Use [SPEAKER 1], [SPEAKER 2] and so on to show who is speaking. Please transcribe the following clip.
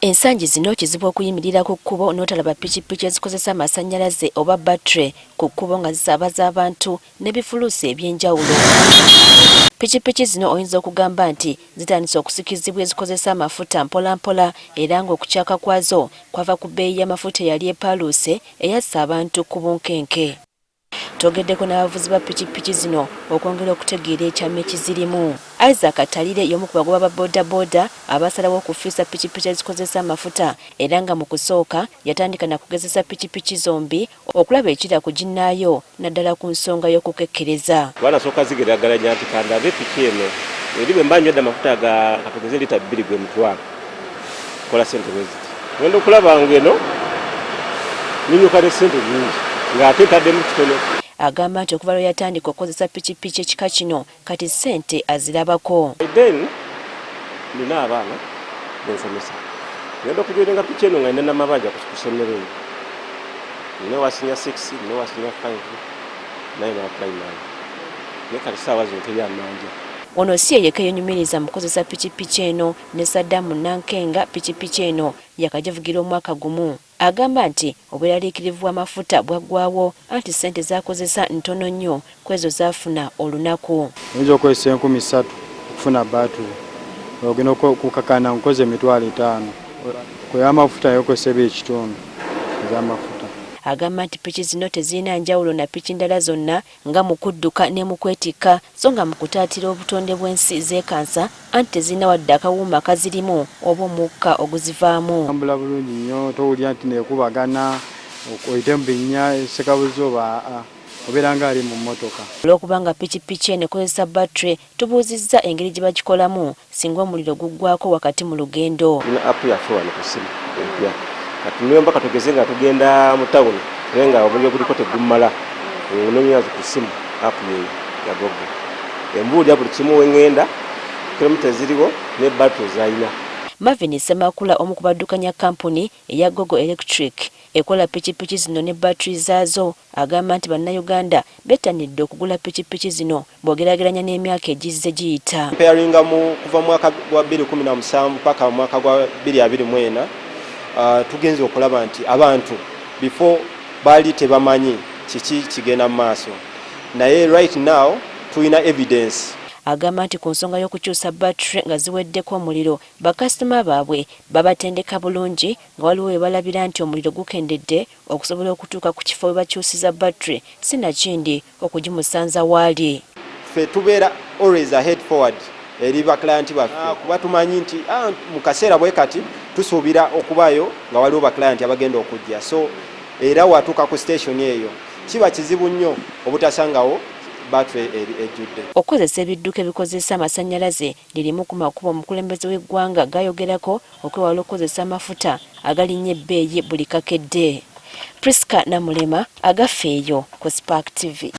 [SPEAKER 1] Ensangi zino kizibu okuyimirira ku kkubo n'otalaba pikipiki ezikozesa amasannyalaze oba battery ku kkubo nga zisaabaza abantu n'ebifuluusi eby'enjawulo. Pikipiki zino oyinza okugamba nti zitandise okusikizibwa ezikozesa amafuta mpola mpola era ng'okukyaka kwazo kwava ku bbeeyi y'amafuta eyali epaaluuse eyassa abantu ku bunkenke. Twogeddeko n'abavuzi ba pikipiki zino okwongera okutegeera ekyama ekizirimu. Isaac Atalire y'omu ku bagoba ba bodaboda abasalawo okufiisa pikipiki ezikozesa amafuta era nga mu kusooka yatandika na kugezesa pikipiki zombi okulaba ekira ku ginnaayo naddala ku nsonga y'okukekkereza.
[SPEAKER 2] Banasooka zigeraageranya nti kandabe piki eno eri bwe mba nywedde amafuta katugeze lita 2 gwe mutwalo kola ssente bwe ziti. Ngenda okulaba ngeno ninyuka ne ssente nnyingi ng'ate ntaddemu kitono.
[SPEAKER 1] Agamba nti okuva lwe yatandika okukozesa pikipiki ekika kino kati ssente azirabako.
[SPEAKER 2] Then nina abaana bensomesa. Ngenda okujoyinga piki eno nga nina n'amabanja ku ssomero eyo. Nina wasinya 6, nina wasinya 5, naye na primary. Ne kati ssaawa zino teri amanja.
[SPEAKER 1] Ono si yeyeka yenyumiriza mu kukozesa pikipiki eno ne Saddamu Nankenga pikipiki eno yakagivugira omwaka gumu. Agamba nti obweraliikirivu bw'amafuta bwaggwaawo anti ssente z'akozesa ntono nnyo kwezo z'afuna olunaku.
[SPEAKER 3] Oyinza okukozesa 3,000 okufuna battery. Ogenda okukakana nkoze emitwalo 5. Ku y'amafuta yokozesa ekitundu ez'amafuta.
[SPEAKER 1] Agamba nti piki zino tezirina njawulo na piki ndala zonna nga mu kudduka ne mu kwetikka so nga mu kutaatira obutonde bw'ensi zeekansa anti tezirina wadde akawuuma kazirimu oba omukka oguzivaamu.
[SPEAKER 3] Tambula bulungi nnyo towulira nti neekubagana oyite mu binnya sekabuzi oba obeera nga ali mu mmotoka.
[SPEAKER 1] Olw'okubanga pikipiki eno ekozesa battery tubuuzizza engeri gye bagikolamu singa omuliro guggwako wakati mu lugendo.
[SPEAKER 2] Ina app yaffe wano ku ssimu empya. Kati niyo mpaka tugeze nga tugenda mu tawuni naye nga obulyo buliko tegumala onoonyazo ku ssimu app ya Google. Embuulira buli kimu we ŋŋenda kilomita ziriwo ne battery z'alina.
[SPEAKER 1] Marvin Semakula omu ku baddukanya kampuni eya Google Electric ekola pikipiki zino ne battery zaazo agamba nti bannayuganda bettanidde okugula pikipiki zino bw'ogeraageranya n'emyaka egizze giyita.
[SPEAKER 4] Mparinga kuva mu mwaka gwa 2017 mpaka mu mwaka gwa 2024 tugenze okulaba nti abantu before baali tebamanyi kiki kigenda mu maaso naye right now tulina evidence.
[SPEAKER 1] Agamba nti ku nsonga y'okukyusa battery nga ziweddeko omuliro bakasitoma baabwe babatendeka bulungi nga waliwo we balabira nti omuliro gukendedde okusobola okutuuka ku kifo we bakyusiza battery sinakindi okugimusanza waali.
[SPEAKER 4] Ffe tubeera always ahead forward eri baklayanti baffe kuba tumanyi nti mu kaseera bwe kati tusuubira okubaayo nga waliwo baklayanti abagenda okujja so era watuuka ku station eyo kiba kizibu nnyo obutasangawo battery ejjudde.
[SPEAKER 1] Okukozesa ebidduka ebikozesa amasannyalaze lirimu ku makubo omukulembeze w'eggwanga gayogerako okwewala okukozesa amafuta agalinnye ebbeeyi buli kakedde. Priska Namulema agaffeeyo ku Spark TV.